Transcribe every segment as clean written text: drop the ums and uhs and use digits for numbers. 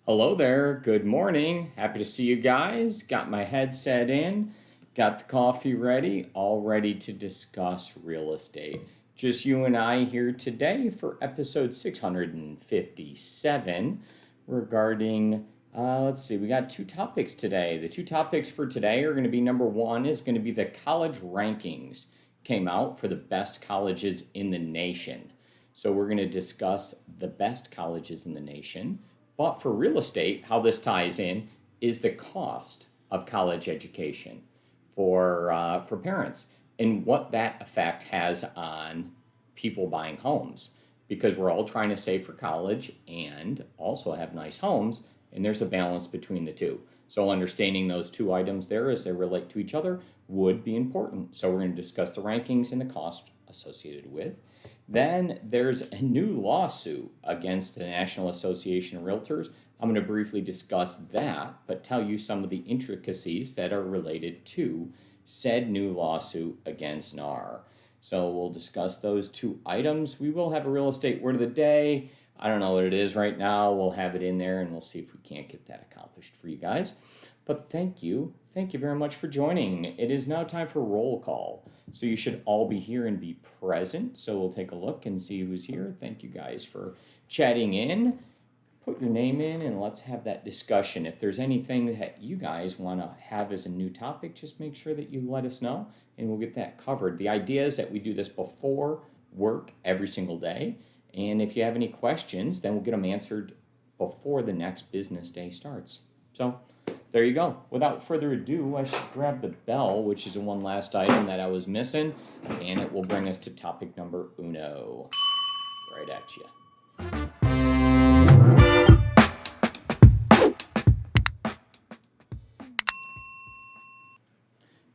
Hello there, good morning. Happy to see you guys. Got my headset in, got the coffee ready, all ready to discuss real estate. Just you and I here today for episode 657 regarding, let's see, we got two topics today. The two topics for today are going to be number one is going to be the college rankings came out for the best colleges in the nation. So we're going to discuss the best colleges in the nation. But for real estate, how this ties in is the cost of college education for parents and what that effect has on people buying homes. Because we're all trying to save for college and also have nice homes, and there's a balance between the two. So understanding those two items there as they relate to each other would be important. So we're going to discuss the rankings and the cost associated with. Then there's a new lawsuit against the National Association of Realtors. I'm going to briefly discuss that, but tell you some of the intricacies that are related to said new lawsuit against NAR. So we'll discuss those two items. We will have a real estate word of the day. I don't know what it is right now. We'll have it in there and we'll see if we can't get that accomplished for you guys. But thank you. Thank you very much for joining. It is now time for roll call. So you should all be here and be present. So we'll take a look and see who's here. Thank you guys for chatting in. Put your name in and let's have that discussion. If there's anything that you guys want to have as a new topic, just make sure that you let us know and we'll get that covered. The idea is that we do this before work every single day. And if you have any questions, then we'll get them answered before the next business day starts. So there you go. Without further ado, I should grab the bell, which is the one last item that I was missing, and it will bring us to topic number uno. Right at you.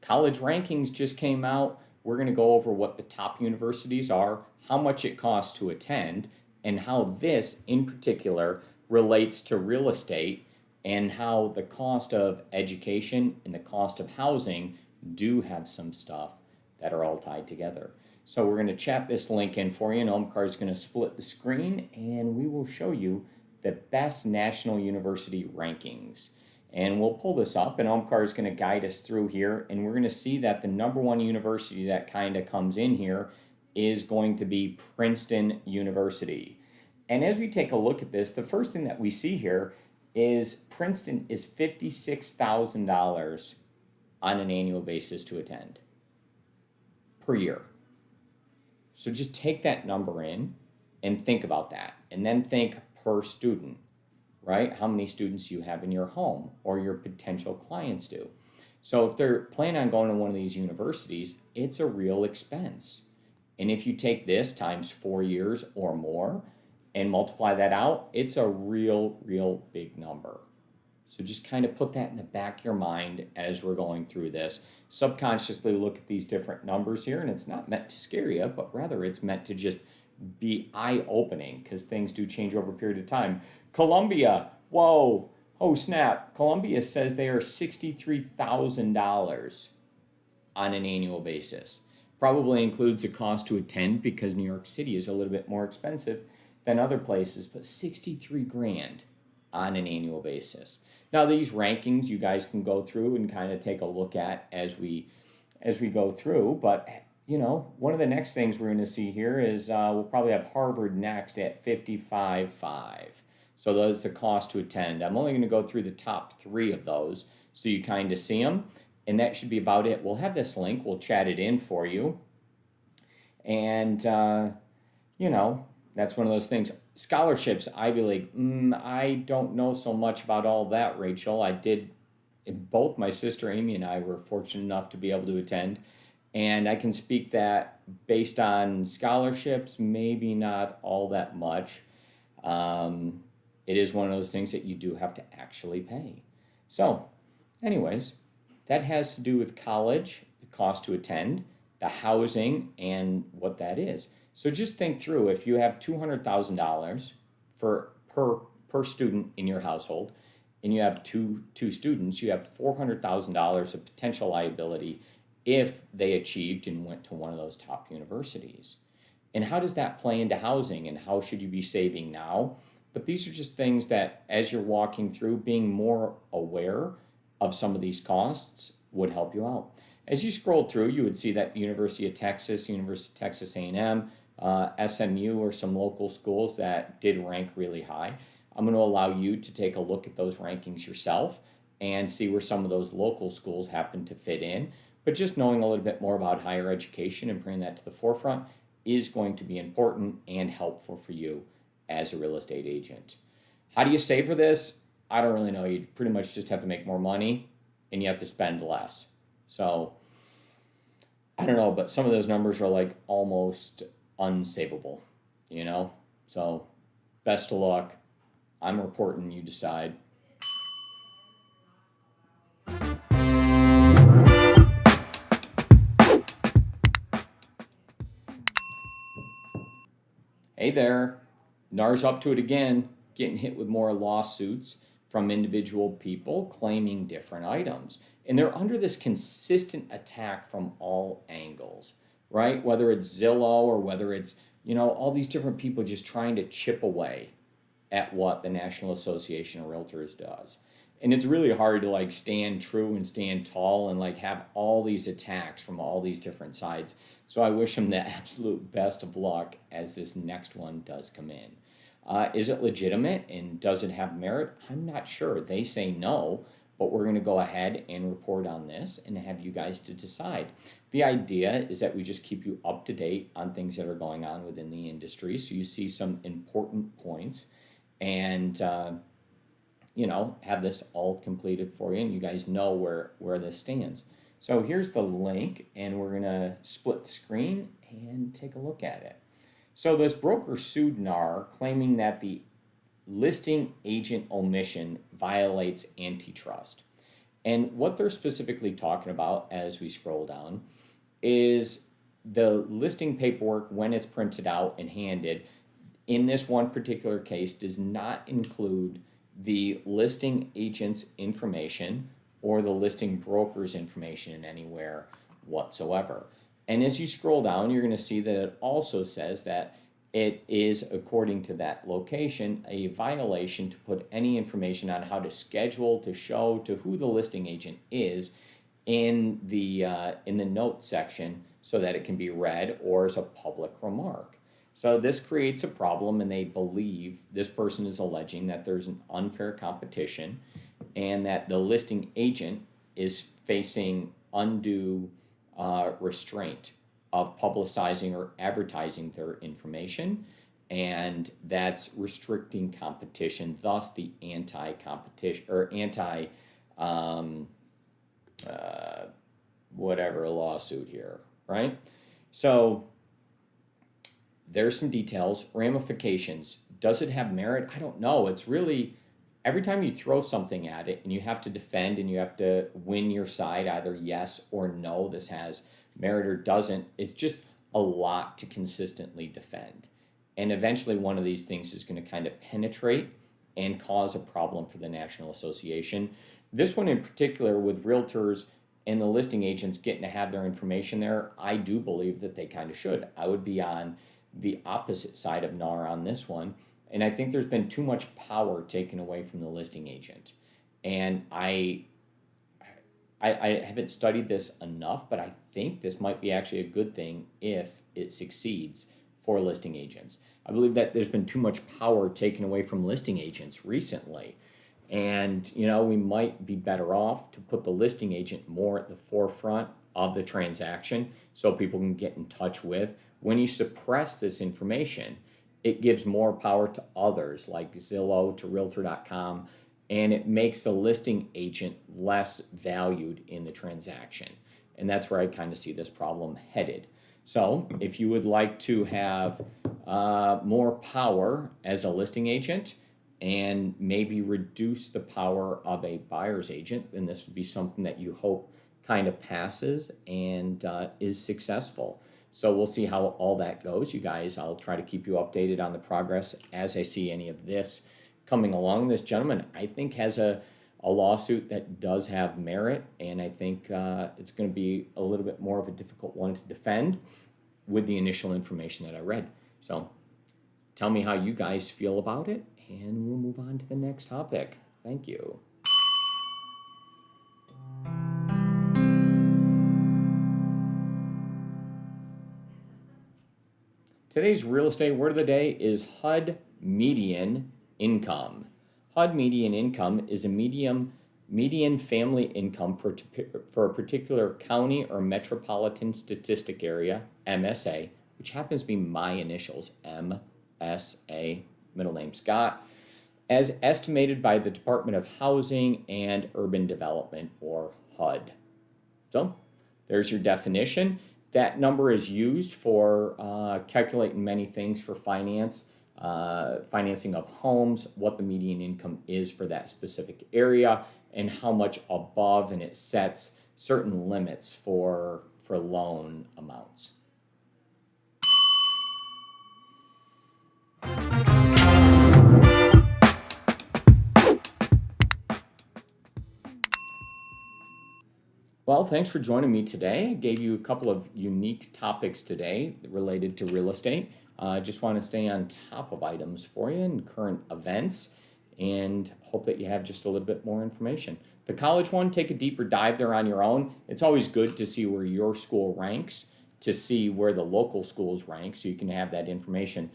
College rankings just came out. We're going to go over what the top universities are, how much it costs to attend, and how this in particular relates to real estate and how the cost of education and the cost of housing do have some stuff that are all tied together. So we're going to chat this link in for you, and Omkar is going to split the screen, and we will show you the best national university rankings. And we'll pull this up, and Omkar is going to guide us through here, and we're going to see that the number one university that kind of comes in here is going to be Princeton University. And as we take a look at this, the first thing that we see here is Princeton is $56,000 on an annual basis to attend per year. So just take that number in and think about that. And then think per student, right? How many students you have in your home or your potential clients do. So if they're planning on going to one of these universities, it's a real expense. And if you take this times 4 years or more, and multiply that out, it's a real big number. So just kind of put that in the back of your mind as we're going through this. Subconsciously look at these different numbers here, and it's not meant to scare you, but rather it's meant to just be eye-opening because things do change over a period of time. Columbia, whoa, oh snap. Columbia says they are $63,000 on an annual basis. Probably includes the cost to attend because New York City is a little bit more expensive than other places, but 63 grand on an annual basis. Now these rankings you guys can go through and kind of take a look at as we go through, but you know, one of the next things we're going to see here is we'll probably have Harvard next at $55,500. So that's the cost to attend. I'm only going to go through the top 3 of those so you kind of see them, and that should be about it. We'll have this link, we'll chat it in for you, and you know, that's one of those things. Scholarships, Ivy League, I don't know so much about all that, Rachel. Both my sister Amy and I were fortunate enough to be able to attend. And I can speak that based on scholarships, maybe not all that much. It is one of those things that you do have to actually pay. So, anyways, that has to do with college, the cost to attend, the housing, and what that is. So just think through, if you have $200,000 per student in your household, and you have two students, you have $400,000 of potential liability if they achieved and went to one of those top universities. And how does that play into housing, and how should you be saving now But these are just things that, as you're walking through, being more aware of some of these costs would help you out. As you scroll through, you would see that the University of Texas A&M, SMU, are some local schools that did rank really high. I'm going to allow you to take a look at those rankings yourself and see where some of those local schools happen to fit in. But just knowing a little bit more about higher education and bringing that to the forefront is going to be important and helpful for you as a real estate agent. How do you save for this? I don't really know. You pretty much just have to make more money and you have to spend less. So I don't know, but some of those numbers are like almost unsavable, you know? So best of luck. I'm reporting, you decide. Hey there, NAR's up to it again, getting hit with more lawsuits from individual people claiming different items. And they're under this consistent attack from all angles, right? Whether it's Zillow or whether it's, all these different people just trying to chip away at what the National Association of Realtors does. And it's really hard to like stand true and stand tall and like have all these attacks from all these different sides. So I wish them the absolute best of luck as this next one does come in. Is it legitimate and does it have merit? I'm not sure. They say no, but we're going to go ahead and report on this and have you guys to decide. The idea is that we just keep you up to date on things that are going on within the industry, so you see some important points and have this all completed for you and you guys know where this stands. So here's the link and we're going to split the screen and take a look at it. So this broker sued NAR claiming that the listing agent omission violates antitrust. And what they're specifically talking about as we scroll down is the listing paperwork, when it's printed out and handed, in this one particular case does not include the listing agent's information or the listing broker's information anywhere whatsoever. And as you scroll down, you're going to see that it also says that it is, according to that location, a violation to put any information on how to schedule, to show, to who the listing agent is in the notes section so that it can be read or as a public remark. So this creates a problem, and they believe this person is alleging that there's an unfair competition and that the listing agent is facing undue restraint of publicizing or advertising their information, and that's restricting competition, thus the anti-competition or whatever lawsuit here, right? So there's some details, ramifications. Does it have merit? I don't know. It's really, every time you throw something at it and you have to defend and you have to win your side, either yes or no, this has merit or doesn't, it's just a lot to consistently defend. And eventually one of these things is going to kind of penetrate and cause a problem for the National Association. This one in particular, with realtors and the listing agents getting to have their information there, I do believe that they kind of should. I would be on the opposite side of NAR on this one. And I think there's been too much power taken away from the listing agent. And I haven't studied this enough, but I think this might be actually a good thing if it succeeds for listing agents. I believe that there's been too much power taken away from listing agents recently. And, we might be better off to put the listing agent more at the forefront of the transaction so people can get in touch with. When you suppress this information, it gives more power to others like Zillow, to Realtor.com, and it makes the listing agent less valued in the transaction. And that's where I kind of see this problem headed. So if you would like to have more power as a listing agent and maybe reduce the power of a buyer's agent, then this would be something that you hope kind of passes and is successful. So we'll see how all that goes. You guys, I'll try to keep you updated on the progress as I see any of this coming along. This gentleman, I think, has a lawsuit that does have merit, and I think it's going to be a little bit more of a difficult one to defend with the initial information that I read. So tell me how you guys feel about it, and we'll move on to the next topic. Thank you. Today's real estate word of the day is HUD median income. HUD median income is a median family income for a particular county or metropolitan statistic area, MSA, which happens to be my initials, MSA, middle name Scott, as estimated by the Department of Housing and Urban Development, or HUD. So there's your definition. That number is used for calculating many things for financing of homes, what the median income is for that specific area, and how much above, and it sets certain limits for loan amounts. Well, thanks for joining me today. I gave you a couple of unique topics today related to real estate. I just want to stay on top of items for you and current events, and hope that you have just a little bit more information. The college one, take a deeper dive there on your own. It's always good to see where your school ranks, to see where the local schools rank, so you can have that information.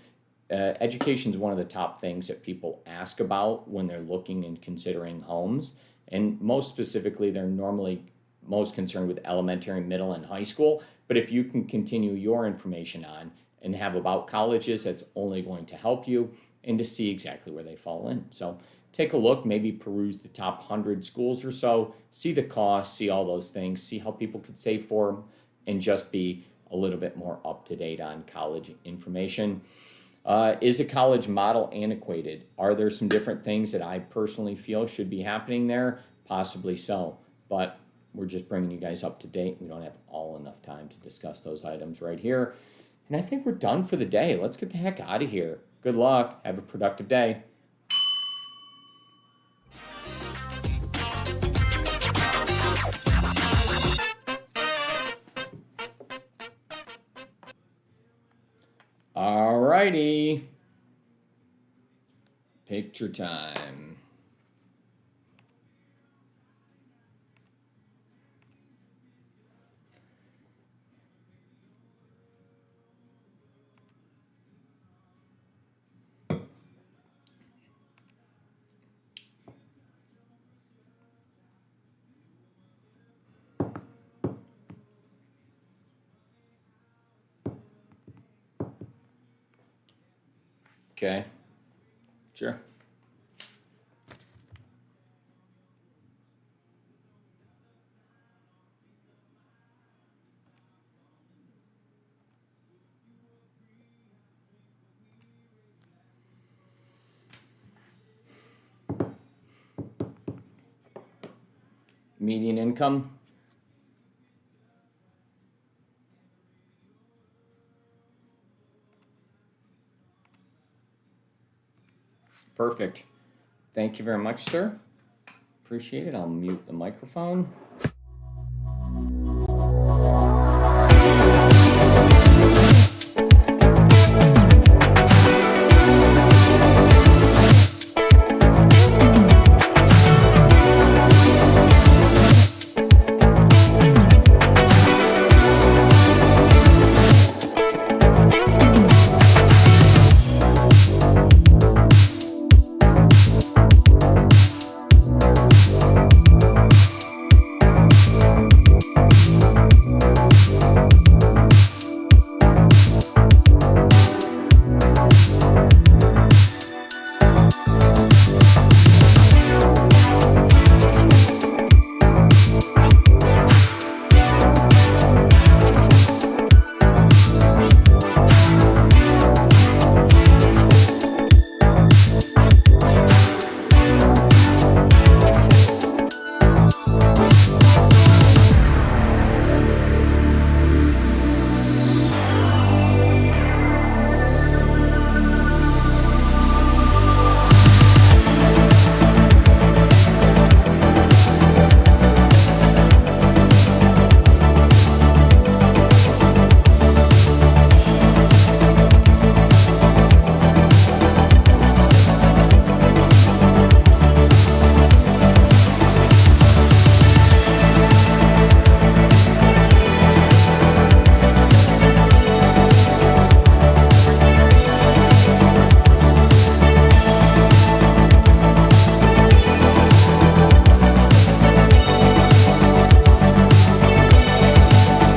Education is one of the top things that people ask about when they're looking and considering homes, and most specifically, they're normally most concerned with elementary, middle, and high school. But if you can continue your information on and have about colleges, that's only going to help you and to see exactly where they fall in. So take a look, maybe peruse the top 100 schools or so, see the costs, see all those things, see how people could save for them, and just be a little bit more up to date on college information. Is a college model antiquated? Are there some different things that I personally feel should be happening there? Possibly so, but we're just bringing you guys up to date. We don't have enough time to discuss those items right here. And I think we're done for the day. Let's get the heck out of here. Good luck. Have a productive day. All righty. Picture time. Okay. Sure. Median income. Perfect. Thank you very much, sir. Appreciate it. I'll mute the microphone.